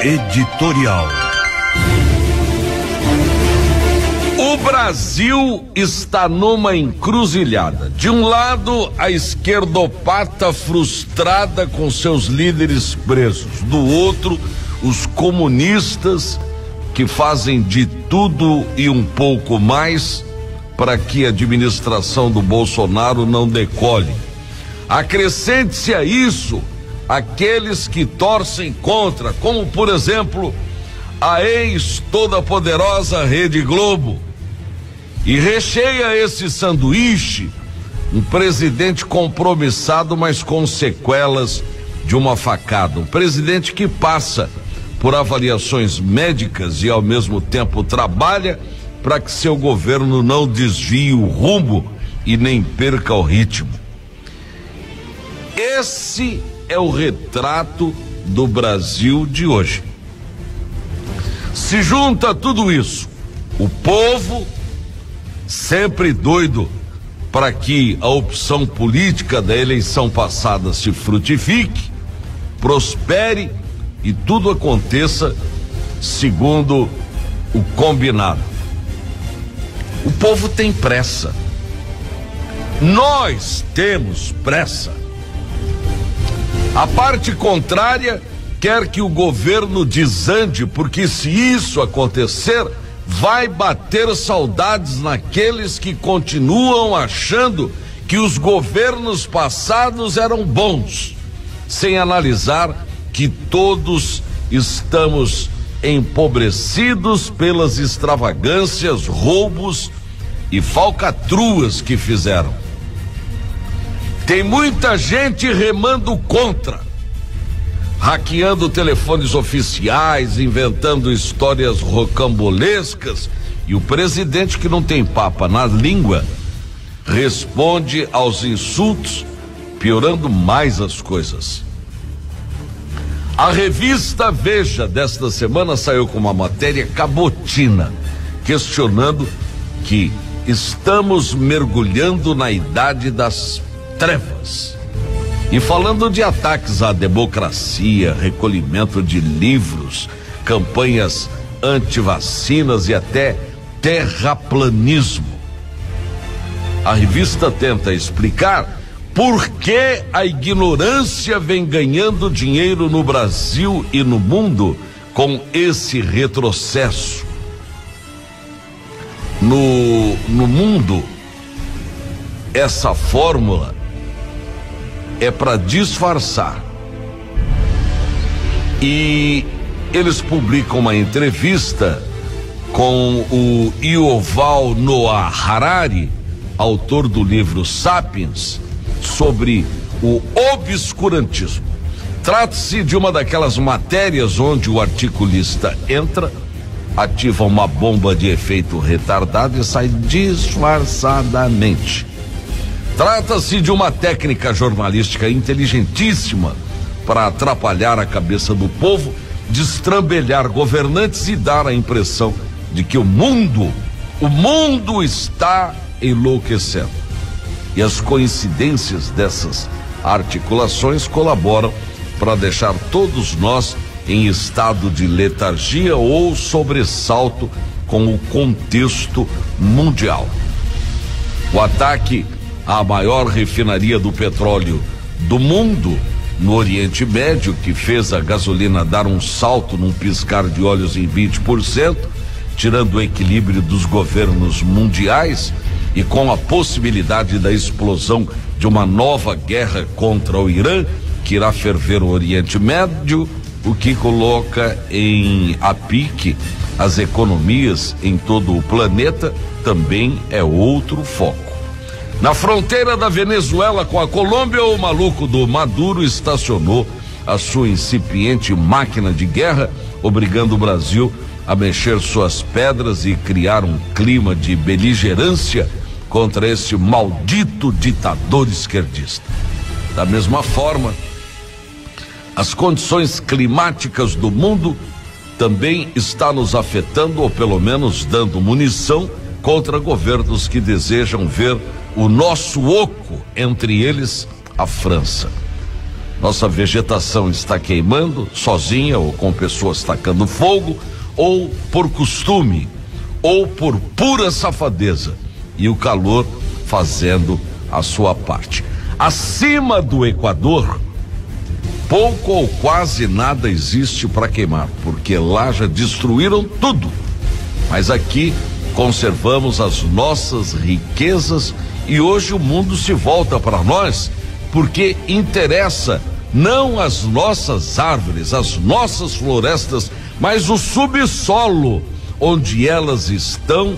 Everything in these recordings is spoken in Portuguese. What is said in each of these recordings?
Editorial. O Brasil está numa encruzilhada. De um lado, a esquerdopata frustrada com seus líderes presos. Do outro, os comunistas que fazem de tudo e um pouco mais para que a administração do Bolsonaro não decole. Acrescente-se a isso aqueles que torcem contra, como por exemplo a ex-toda-poderosa Rede Globo. E recheia esse sanduíche um presidente compromissado, mas com sequelas de uma facada. Um presidente que passa por avaliações médicas e ao mesmo tempo trabalha para que seu governo não desvie o rumo e nem perca o ritmo. Esse é o retrato do Brasil de hoje. Se junta tudo isso, o povo sempre doido para que a opção política da eleição passada se frutifique, prospere e tudo aconteça segundo o combinado. O povo tem pressa. Nós temos pressa. A parte contrária quer que o governo desande, porque se isso acontecer, vai bater saudades naqueles que continuam achando que os governos passados eram bons, sem analisar que todos estamos empobrecidos pelas extravagâncias, roubos e falcatruas que fizeram. Tem muita gente remando contra, hackeando telefones oficiais, inventando histórias rocambolescas, e o presidente, que não tem papa na língua, responde aos insultos, piorando mais as coisas. A revista Veja desta semana saiu com uma matéria cabotina, questionando que estamos mergulhando na idade das trevas. E falando de ataques à democracia, recolhimento de livros, campanhas antivacinas e até terraplanismo. A revista tenta explicar por que a ignorância vem ganhando dinheiro no Brasil e no mundo com esse retrocesso. No mundo, essa fórmula é para disfarçar. E eles publicam uma entrevista com o Yuval Noah Harari, autor do livro Sapiens, sobre o obscurantismo. Trata-se de uma daquelas matérias onde o articulista entra, ativa uma bomba de efeito retardado e sai disfarçadamente. Trata-se de uma técnica jornalística inteligentíssima para atrapalhar a cabeça do povo, destrambelhar governantes e dar a impressão de que o mundo está enlouquecendo. E as coincidências dessas articulações colaboram para deixar todos nós em estado de letargia ou sobressalto com o contexto mundial. O ataque à maior refinaria do petróleo do mundo, no Oriente Médio, que fez a gasolina dar um salto num piscar de olhos em 20%, tirando o equilíbrio dos governos mundiais e com a possibilidade da explosão de uma nova guerra contra o Irã, que irá ferver o Oriente Médio, o que coloca a pique as economias em todo o planeta, também é outro foco. Na fronteira da Venezuela com a Colômbia, o maluco do Maduro estacionou a sua incipiente máquina de guerra, obrigando o Brasil a mexer suas pedras e criar um clima de beligerância contra esse maldito ditador esquerdista. Da mesma forma, as condições climáticas do mundo também estão nos afetando, ou pelo menos dando munição contra governos que desejam ver o nosso oco, entre eles a França. Nossa vegetação está queimando, sozinha ou com pessoas tacando fogo, ou por costume, ou por pura safadeza, e o calor fazendo a sua parte. Acima do Equador, pouco ou quase nada existe para queimar, porque lá já destruíram tudo. Mas aqui conservamos as nossas riquezas e hoje o mundo se volta para nós, porque interessa não as nossas árvores, as nossas florestas, mas o subsolo onde elas estão,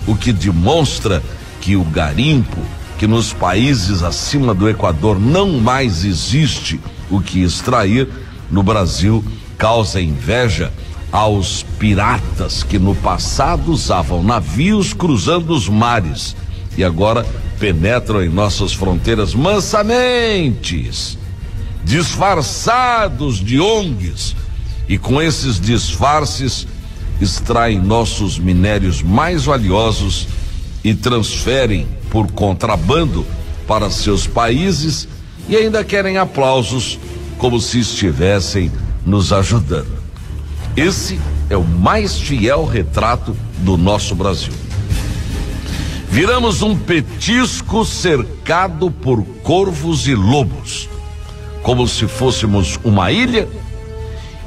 o que demonstra que o garimpo, que nos países acima do Equador não mais existe o que extrair, no Brasil causa inveja aos piratas que no passado usavam navios cruzando os mares e agora penetram em nossas fronteiras mansamente, disfarçados de ONGs, e com esses disfarces extraem nossos minérios mais valiosos e transferem por contrabando para seus países e ainda querem aplausos como se estivessem nos ajudando. Esse é o mais fiel retrato do nosso Brasil. Viramos um petisco cercado por corvos e lobos, como se fôssemos uma ilha,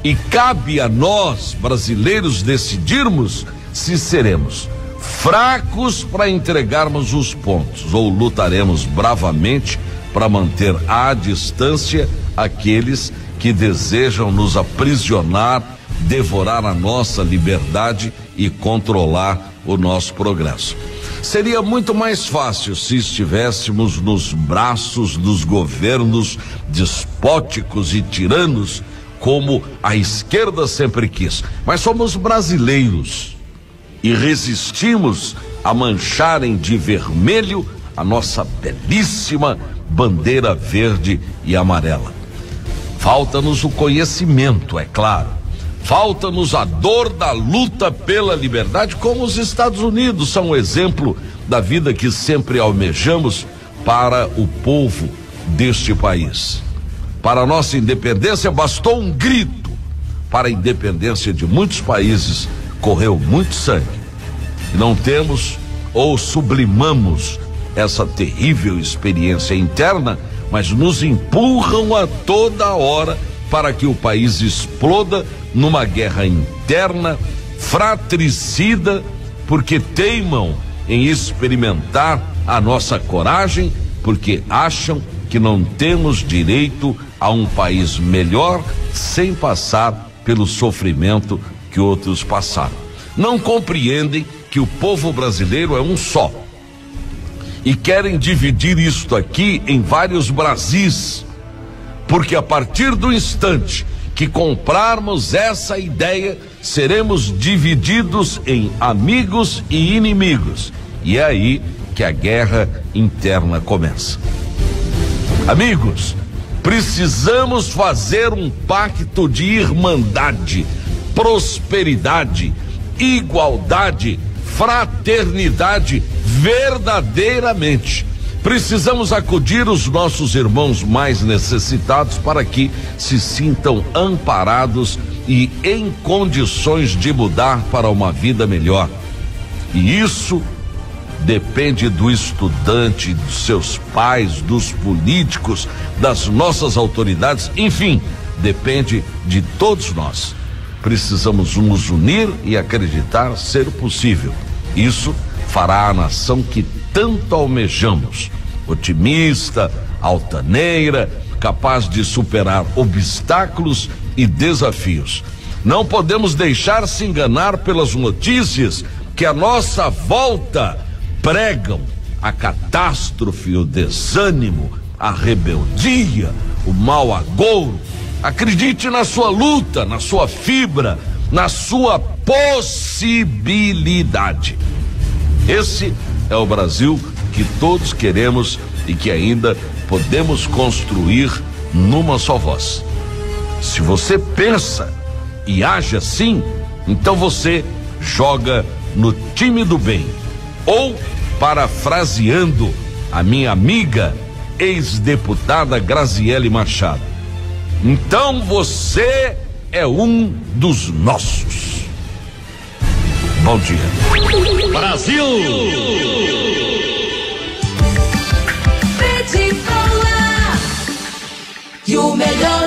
e cabe a nós, brasileiros, decidirmos se seremos fracos para entregarmos os pontos ou lutaremos bravamente para manter à distância aqueles que desejam nos aprisionar, devorar a nossa liberdade e controlar o nosso progresso. Seria muito mais fácil se estivéssemos nos braços dos governos despóticos e tiranos, como a esquerda sempre quis. Mas somos brasileiros e resistimos a mancharem de vermelho a nossa belíssima bandeira verde e amarela. Falta-nos o conhecimento, é claro. Falta-nos a dor da luta pela liberdade, como os Estados Unidos são um exemplo da vida que sempre almejamos para o povo deste país. Para a nossa independência bastou um grito. Para a independência de muitos países correu muito sangue. E não temos ou sublimamos essa terrível experiência interna, mas nos empurram a toda hora para que o país exploda numa guerra interna, fratricida, porque teimam em experimentar a nossa coragem, porque acham que não temos direito a um país melhor sem passar pelo sofrimento que outros passaram. Não compreendem que o povo brasileiro é um só e querem dividir isto aqui em vários Brasis, porque a partir do instante que comprarmos essa ideia, seremos divididos em amigos e inimigos, e é aí que a guerra interna começa. Amigos, precisamos fazer um pacto de irmandade, prosperidade, igualdade, fraternidade, verdadeiramente. Precisamos acudir os nossos irmãos mais necessitados para que se sintam amparados e em condições de mudar para uma vida melhor. E isso depende do estudante, dos seus pais, dos políticos, das nossas autoridades, enfim, depende de todos nós. Precisamos nos unir e acreditar ser possível. Isso fará a nação que tanto almejamos, otimista, altaneira, capaz de superar obstáculos e desafios. Não podemos deixar se enganar pelas notícias que à nossa volta pregam a catástrofe, o desânimo, a rebeldia, o mau agouro. Acredite na sua luta, na sua fibra, na sua possibilidade. Esse é o Brasil que todos queremos e que ainda podemos construir numa só voz. Se você pensa e age assim, então você joga no time do bem. Ou, parafraseando a minha amiga ex-deputada Graziele Machado, Então você é um dos nossos. Bom dia. Brasil! E o melhor